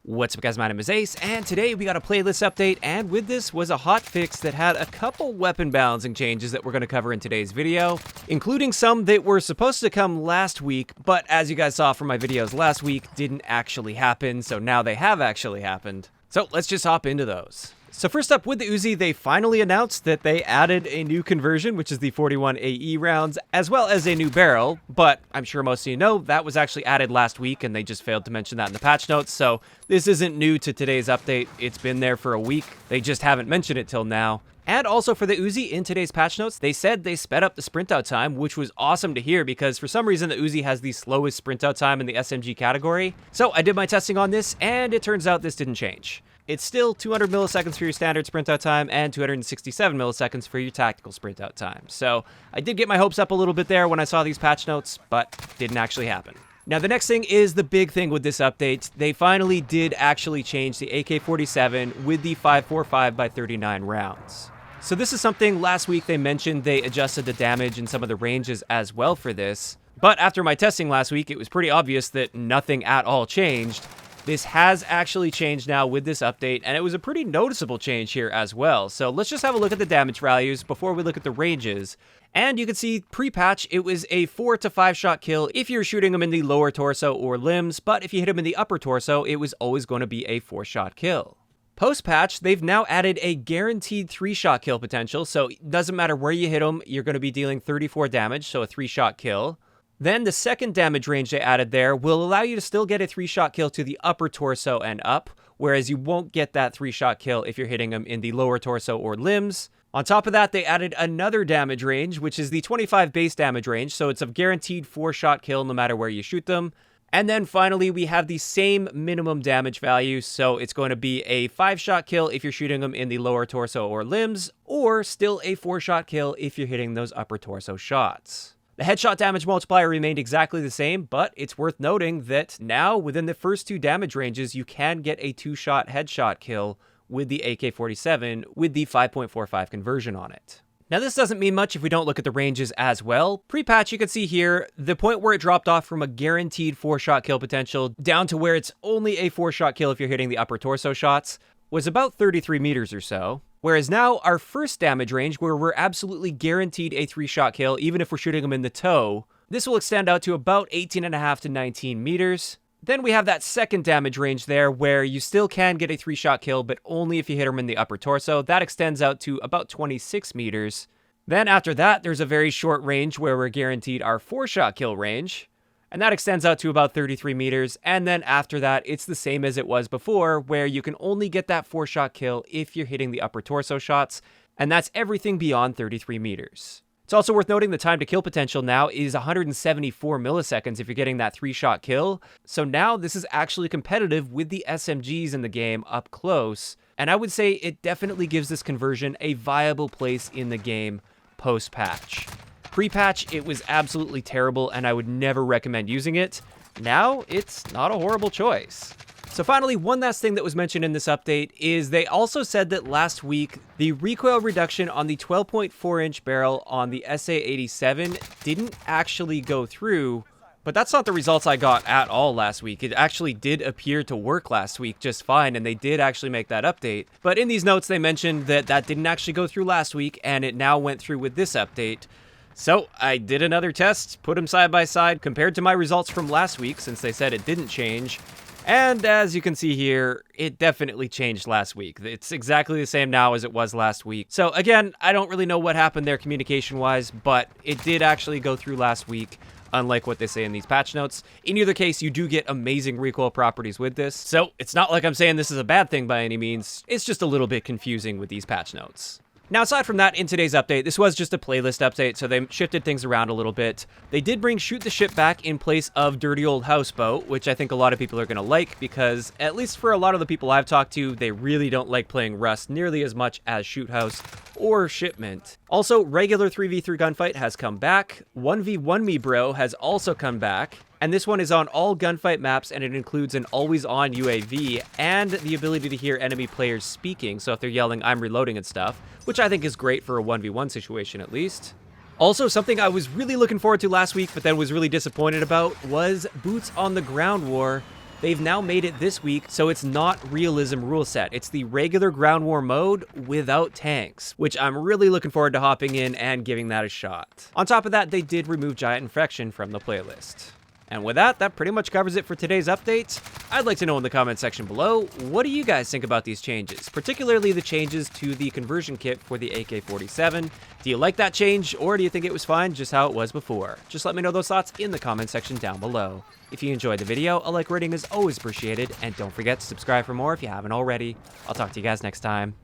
What's up guys, my name is Ace, and today we got a playlist update, and with this was a hotfix that had a couple weapon balancing changes that we're going to cover in today's video, including some that were supposed to come last week, but as you guys saw from my videos last week, didn't actually happen, so now they have actually happened. So let's just hop into those. So first up, with the Uzi, they finally announced that they added a new conversion, which is the 41 AE rounds, as well as a new barrel, but I'm sure most of you know that was actually added last week and they just failed to mention that in the patch notes, so this isn't new to today's update. It's been there for a week. They just haven't mentioned it till now. And also for the Uzi, in today's patch notes, they said they sped up the sprint out time, which was awesome to hear because for some reason the Uzi has the slowest sprint out time in the SMG category. So I did my testing on this and it turns out this didn't change. It's still 200 milliseconds for your standard sprint out time and 267 milliseconds for your tactical sprint out time. So I did get my hopes up a little bit there when I saw these patch notes, but didn't actually happen. Now the next thing is the big thing with this update. They finally did actually change the AK-47 with the 5.45x39 rounds. So this is something last week they mentioned they adjusted the damage and some of the ranges as well for this. But after my testing last week, it was pretty obvious that nothing at all changed. This has actually changed now with this update, and it was a pretty noticeable change here as well. So let's just have a look at the damage values before we look at the ranges. And you can see pre-patch, it was a 4 to 5 shot kill if you're shooting them in the lower torso or limbs, but if you hit them in the upper torso, it was always going to be a 4-shot kill. Post-patch, they've now added a guaranteed 3-shot kill potential, so it doesn't matter where you hit them, you're going to be dealing 34 damage, so a 3-shot kill. Then the second damage range they added there will allow you to still get a 3-shot kill to the upper torso and up, whereas you won't get that 3-shot kill if you're hitting them in the lower torso or limbs. On top of that, they added another damage range, which is the 25 base damage range, so it's a guaranteed 4-shot kill no matter where you shoot them. And then finally, we have the same minimum damage value, so it's going to be a 5-shot kill if you're shooting them in the lower torso or limbs, or still a 4-shot kill if you're hitting those upper torso shots. The headshot damage multiplier remained exactly the same, but it's worth noting that now, within the first 2 damage ranges, you can get a 2-shot headshot kill with the AK-47 with the 5.45 conversion on it. Now this doesn't mean much if we don't look at the ranges as well. Pre-patch, you can see here, the point where it dropped off from a guaranteed 4-shot kill potential down to where it's only a 4-shot kill if you're hitting the upper torso shots was about 33 meters or so. Whereas now, our first damage range, where we're absolutely guaranteed a 3-shot kill, even if we're shooting them in the toe, this will extend out to about 18.5 to 19 meters. Then we have that second damage range there, where you still can get a 3-shot kill, but only if you hit them in the upper torso. That extends out to about 26 meters. Then after that, there's a very short range where we're guaranteed our 4-shot kill range. And that extends out to about 33 meters, and then after that, it's the same as it was before, where you can only get that 4-shot kill if you're hitting the upper torso shots, and that's everything beyond 33 meters. It's also worth noting the time to kill potential now is 174 milliseconds if you're getting that 3-shot kill, so now this is actually competitive with the SMGs in the game up close, and I would say it definitely gives this conversion a viable place in the game post-patch. Pre-patch, it was absolutely terrible, and I would never recommend using it. Now, it's not a horrible choice. So finally, one last thing that was mentioned in this update is they also said that last week, the recoil reduction on the 12.4-inch barrel on the SA-87 didn't actually go through, but that's not the results I got at all last week. It actually did appear to work last week just fine, and they did actually make that update. But in these notes, they mentioned that that didn't actually go through last week, and it now went through with this update. So I did another test, put them side by side, compared to my results from last week since they said it didn't change. And as you can see here, it definitely changed last week. It's exactly the same now as it was last week. So again, I don't really know what happened there communication-wise, but it did actually go through last week, unlike what they say in these patch notes. In either case, you do get amazing recoil properties with this. So it's not like I'm saying this is a bad thing by any means. It's just a little bit confusing with these patch notes. Now, aside from that, in today's update, this was just a playlist update, so they shifted things around a little bit. They did bring Shoot the Ship back in place of Dirty Old Houseboat, which I think a lot of people are going to like, because at least for a lot of the people I've talked to, they really don't like playing Rust nearly as much as Shoot House or Shipment. Also, regular 3v3 gunfight has come back. 1v1 me bro has also come back. And this one is on all gunfight maps, and it includes an always-on UAV and the ability to hear enemy players speaking, so if they're yelling, "I'm reloading" and stuff, which I think is great for a 1v1 situation at least. Also, something I was really looking forward to last week, but then was really disappointed about, was Boots on the Ground War. They've now made it this week, so it's not realism rule set. It's the regular ground war mode without tanks, which I'm really looking forward to hopping in and giving that a shot. On top of that, they did remove Giant Infection from the playlist. And with that, that pretty much covers it for today's update. I'd like to know in the comment section below, what do you guys think about these changes? Particularly the changes to the conversion kit for the AK-47. Do you like that change, or do you think it was fine just how it was before? Just let me know those thoughts in the comment section down below. If you enjoyed the video, a like rating is always appreciated, and don't forget to subscribe for more if you haven't already. I'll talk to you guys next time.